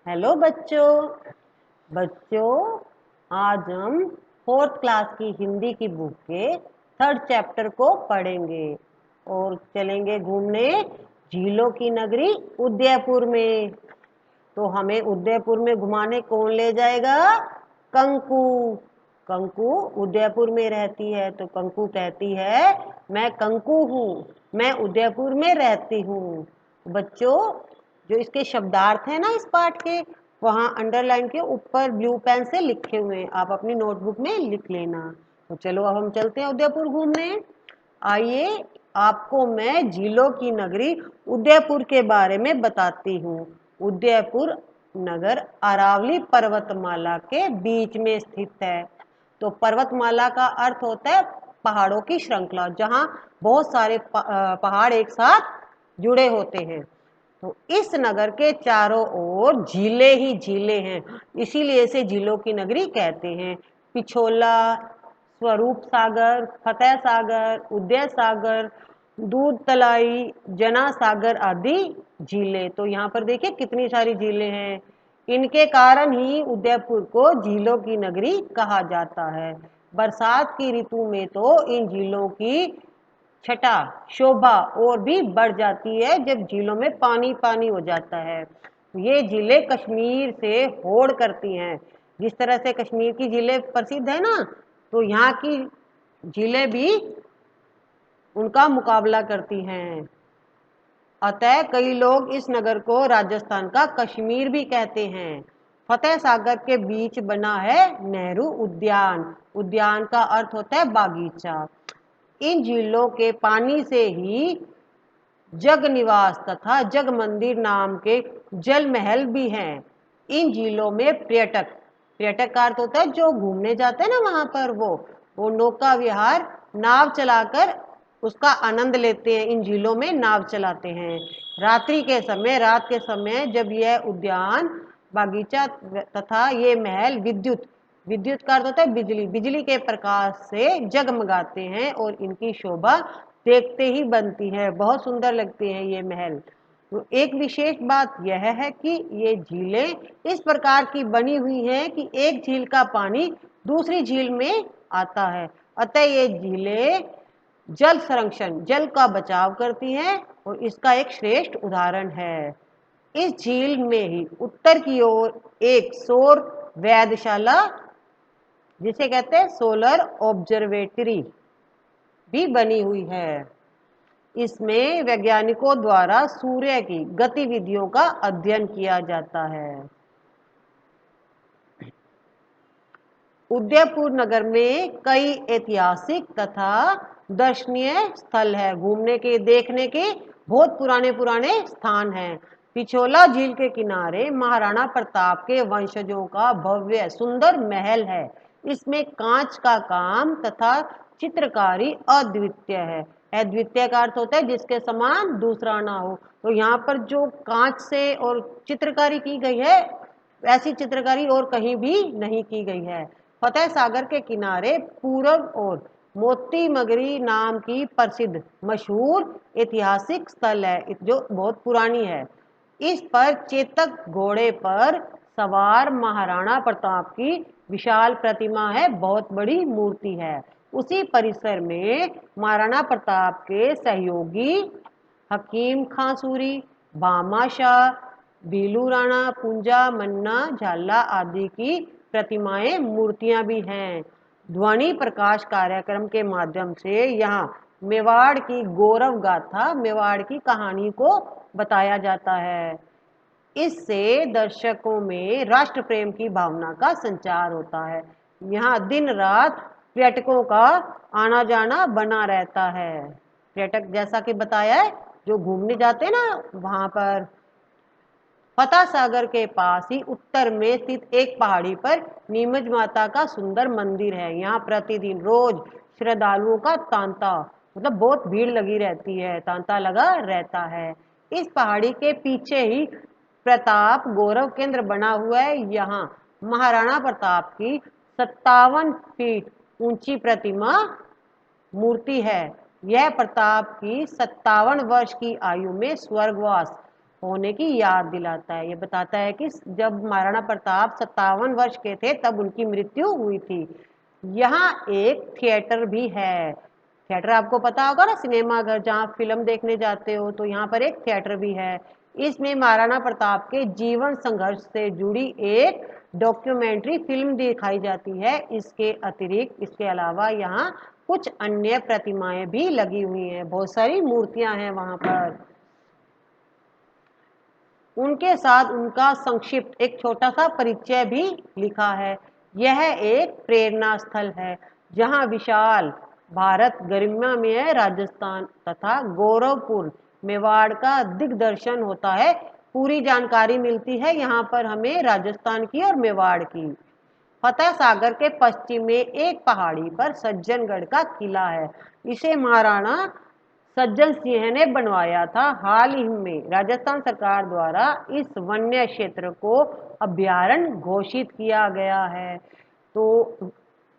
Hello बच्चों आज हम फोर्थ क्लास की हिंदी की बुक के थर्ड चैप्टर को पढ़ेंगे और चलेंगे घूमने झीलों की नगरी उदयपुर में। तो हमें उदयपुर में घुमाने कौन ले जाएगा? कंकु। कंकु उदयपुर में रहती है तो कंकु कहती है मैं कंकु हूँ, मैं उदयपुर में रहती हूँ। बच्चों जो इसके शब्दार्थ है ना इस पाठ के, वहां अंडरलाइन के ऊपर ब्लू पेन से लिखे हुए हैं, आप अपनी नोटबुक में लिख लेना। तो चलो अब हम चलते हैं उदयपुर घूमने। आइए आपको मैं झीलों की नगरी उदयपुर के बारे में बताती हूँ। उदयपुर नगर अरावली पर्वतमाला के बीच में स्थित है। तो पर्वतमाला का अर्थ होता है पहाड़ों की श्रृंखला, जहां बहुत सारे पहाड़ एक साथ जुड़े होते हैं। तो इस नगर के चारों ओर झीलें ही झीलें हैं, इसीलिए इसे झीलों की नगरी कहते हैं। पिछोला, स्वरूप सागर, फतेह सागर, उदय सागर, दूध तलाई, जना सागर आदि झीलें। तो यहाँ पर देखिए कितनी सारी झीलें हैं। इनके कारण ही उदयपुर को झीलों की नगरी कहा जाता है। बरसात की ऋतु में तो इन झीलों की छटा शोभा और भी बढ़ जाती है जब झीलों में पानी पानी हो जाता है। ये झीलें कश्मीर से होड़ करती हैं। जिस तरह से कश्मीर की झीलें प्रसिद्ध है ना, तो यहाँ की झीलें भी उनका मुकाबला करती हैं। अतः कई लोग इस नगर को राजस्थान का कश्मीर भी कहते हैं। फतेह सागर के बीच बना है नेहरू उद्यान। उद्यान का अर्थ होता है बागीचा। इन झीलों के पानी से ही जग निवास तथा जग मंदिर नाम के जल महल भी हैं। इन झीलों में पर्यटक पर्यटक का अर्थ होता है जो घूमने जाते हैं ना वहां पर, वो नौका विहार नाव चलाकर उसका आनंद लेते हैं। इन झीलों में नाव चलाते हैं। रात्रि के समय, रात के समय जब यह उद्यान बागीचा तथा ये महल विद्युत विद्युत का अर्थ होता है बिजली, बिजली के प्रकाश से जगमगाते हैं और इनकी शोभा देखते ही बनती है। बहुत सुंदर लगते हैं ये महल। तो एक विशेष बात यह है कि ये झीलें इस प्रकार की बनी हुई हैं कि एक झील का पानी दूसरी झील में आता है। अतः ये झीलें जल संरक्षण, जल का बचाव करती हैं और इसका एक श्रेष्ठ उदाहरण है। इस झील में ही उत्तर की ओर एक सौर वेधशाला, जिसे कहते हैं सोलर ऑब्जर्वेटरी, भी बनी हुई है। इसमें वैज्ञानिकों द्वारा सूर्य की गतिविधियों का अध्ययन किया जाता है। उदयपुर नगर में कई ऐतिहासिक तथा दर्शनीय स्थल है। घूमने के, देखने के बहुत पुराने पुराने स्थान हैं। पिछोला झील के किनारे महाराणा प्रताप के वंशजों का भव्य सुंदर महल है। इसमें कांच का काम तथा चित्रकारी अद्वितीय है। अद्वितीय का अर्थ होता है जिसके समान दूसरा ना हो। तो यहाँ पर जो कांच से और चित्रकारी की गई है, ऐसी चित्रकारी और कहीं भी नहीं की गई है। फतेह सागर के किनारे पूरब और मोती मगरी नाम की प्रसिद्ध मशहूर ऐतिहासिक स्थल है जो बहुत पुरानी है। इस पर चेतक घोड़े पर सवार महाराणा प्रताप की विशाल प्रतिमा है, बहुत बड़ी मूर्ति है। उसी परिसर में महाराणा प्रताप के सहयोगी हकीम खां सूरी, भामाशाह, भीलू राणा, पूंजा, मन्ना, झाला आदि की प्रतिमाएं, मूर्तियां भी हैं। ध्वनि प्रकाश कार्यक्रम के माध्यम से यहाँ मेवाड़ की गौरव गाथा, मेवाड़ की कहानी को बताया जाता है। इससे दर्शकों में राष्ट्र प्रेम की भावना का संचार होता है। यहाँ दिन रात पर्यटकों का आना जाना बना रहता है। पर्यटक जैसा कि बताया है जो घूमने जाते हैं ना वहां पर। फतेह सागर के पास ही उत्तर में स्थित एक पहाड़ी पर नीमच माता का सुंदर मंदिर है। यहाँ प्रतिदिन रोज श्रद्धालुओं का तांता, मतलब बहुत भीड़ लगी रहती है, तांता लगा रहता है। इस पहाड़ी के पीछे ही प्रताप गौरव केंद्र बना हुआ है। यहाँ महाराणा प्रताप की 57 फीट ऊंची प्रतिमा मूर्ति है। यह प्रताप की 57 वर्ष की आयु में स्वर्गवास होने की याद दिलाता है। ये बताता है कि जब महाराणा प्रताप 57 वर्ष के थे तब उनकी मृत्यु हुई थी। यहाँ एक थिएटर भी है। थिएटर आपको पता होगा ना, सिनेमा घर जहाँ फिल्म देखने जाते हो, तो यहाँ पर एक थिएटर भी है। इसमें महाराणा प्रताप के जीवन संघर्ष से जुड़ी एक डॉक्यूमेंट्री फिल्म दिखाई जाती है। इसके अतिरिक्त, इसके अलावा यहाँ कुछ अन्य प्रतिमाएं भी लगी हुई हैं, बहुत सारी मूर्तियां हैं वहां पर। उनके साथ उनका संक्षिप्त एक छोटा सा परिचय भी लिखा है। यह एक प्रेरणा स्थल है जहां विशाल भारत, गरिमामय राजस्थान तथा गौरवपूर्ण मेवाड़ का दिग्दर्शन होता है। पूरी जानकारी मिलती है यहाँ पर हमें राजस्थान की और मेवाड़ की। फतेह सागर के पश्चिम में एक पहाड़ी पर सज्जनगढ़ का किला है। इसे महाराणा सज्जन सिंह ने बनवाया था। हाल ही में राजस्थान सरकार द्वारा इस वन्य क्षेत्र को अभ्यारण्य घोषित किया गया है। तो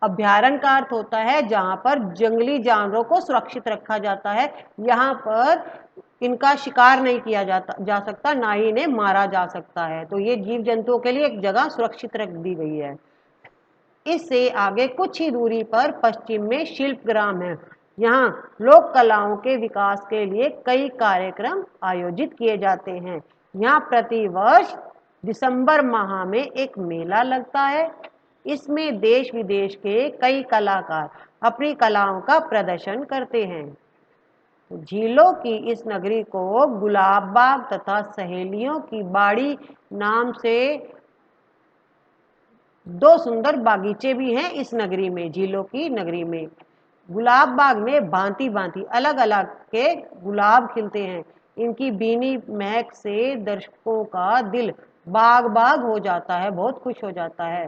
अभ्यारण्य का अर्थ होता है जहां पर जंगली जानवरों को सुरक्षित रखा जाता है। यहाँ पर इनका शिकार नहीं किया जा सकता, ना ही इन्हें मारा जा सकता है। तो ये जीव जंतुओं के लिए एक जगह सुरक्षित रख दी गई है। इससे आगे कुछ ही दूरी पर पश्चिम में शिल्पग्राम है। यहाँ लोक कलाओं के विकास के लिए कई कार्यक्रम आयोजित किए जाते हैं। यहाँ प्रति वर्ष दिसंबर माह में एक मेला लगता है। इसमें देश विदेश के कई कलाकार अपनी कलाओं का प्रदर्शन करते हैं। झीलों की इस नगरी को गुलाब बाग तथा सहेलियों की बाड़ी नाम से दो सुंदर बागीचे भी हैं इस नगरी में। झीलों की नगरी में गुलाब बाग में भांति भांति अलग अलग के गुलाब खिलते हैं। इनकी बीनी महक से दर्शकों का दिल बाग बाग हो जाता है, बहुत खुश हो जाता है।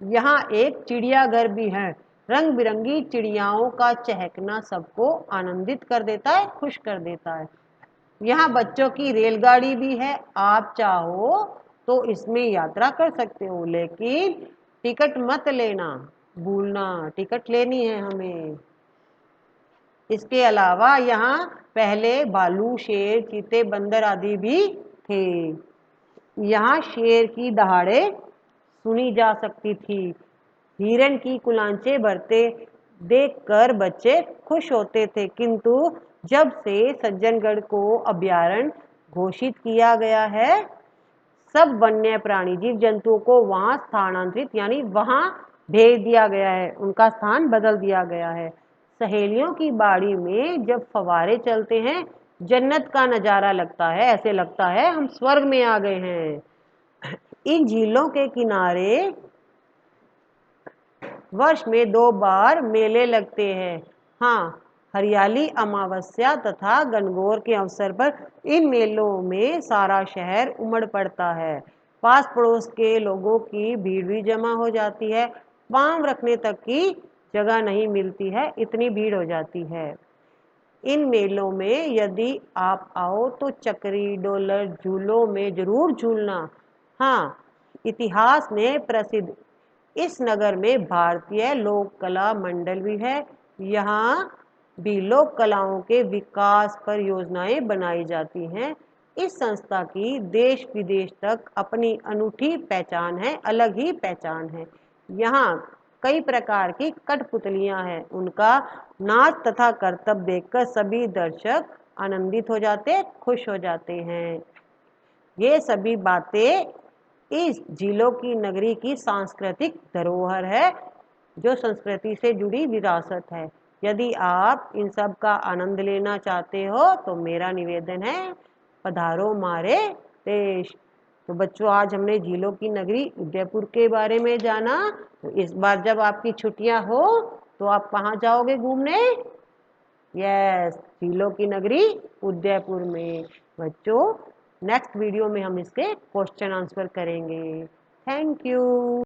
यहाँ एक चिड़ियाघर भी है। रंग बिरंगी चिड़ियाओं का चहकना सबको आनंदित कर देता है, खुश कर देता है। यहाँ बच्चों की रेलगाड़ी भी है। आप चाहो तो इसमें यात्रा कर सकते हो, लेकिन टिकट मत लेना भूलना, टिकट लेनी है हमें। इसके अलावा यहाँ पहले भालू, शेर, चीते, बंदर आदि भी थे। यहाँ शेर की दहाड़े सुनी जा सकती थी। हिरण की कुलांचे भरते देखकर बच्चे खुश होते थे, किंतु जब से सज्जनगढ़ को अभ्यारण्य घोषित किया गया है, सब वन्य प्राणी जीव जंतुओं को वहां स्थानांतरित यानी वहां भेज दिया गया है, उनका स्थान बदल दिया गया है। सहेलियों की बाड़ी में जब फवारे चलते हैं, जन्नत का नजारा लगता है, ऐसे लगता है हम स्वर्ग में आ गए हैं। इन झीलों के किनारे वर्ष में 2 बार मेले लगते हैं। हाँ, हरियाली अमावस्या तथा गणगौर के अवसर पर इन मेलों में सारा शहर उमड़ पड़ता है। पास पड़ोस के लोगों की भीड़ भी जमा हो जाती है। पांव रखने तक की जगह नहीं मिलती है, इतनी भीड़ हो जाती है। इन मेलों में यदि आप आओ तो चक्री, डोलर, झूलों में जरूर झूलना। हाँ, इतिहास में प्रसिद्ध इस नगर में भारतीय लोक कला मंडल भी है। यहाँ भी लोक कलाओं के विकास पर योजनाएं बनाई जाती हैं। इस संस्था की देश विदेश तक अपनी अनूठी पहचान है, अलग ही पहचान है। यहाँ कई प्रकार की कठपुतलियां हैं। उनका नाच तथा करतब देखकर सभी दर्शक आनंदित हो जाते, खुश हो जाते हैं। ये सभी बातें इस झीलों की नगरी की सांस्कृतिक धरोहर है, जो संस्कृति से जुड़ी विरासत है। यदि आप इन सब का आनंद लेना चाहते हो तो मेरा निवेदन है, पधारो मारे देश। तो बच्चों, आज हमने झीलों की नगरी उदयपुर के बारे में जाना। तो इस बार जब आपकी छुट्टियां हो तो आप कहाँ जाओगे घूमने? यस, झीलों की नगरी उदयपुर में। बच्चों, नेक्स्ट वीडियो में हम इसके क्वेश्चन आंसर करेंगे। Thank you.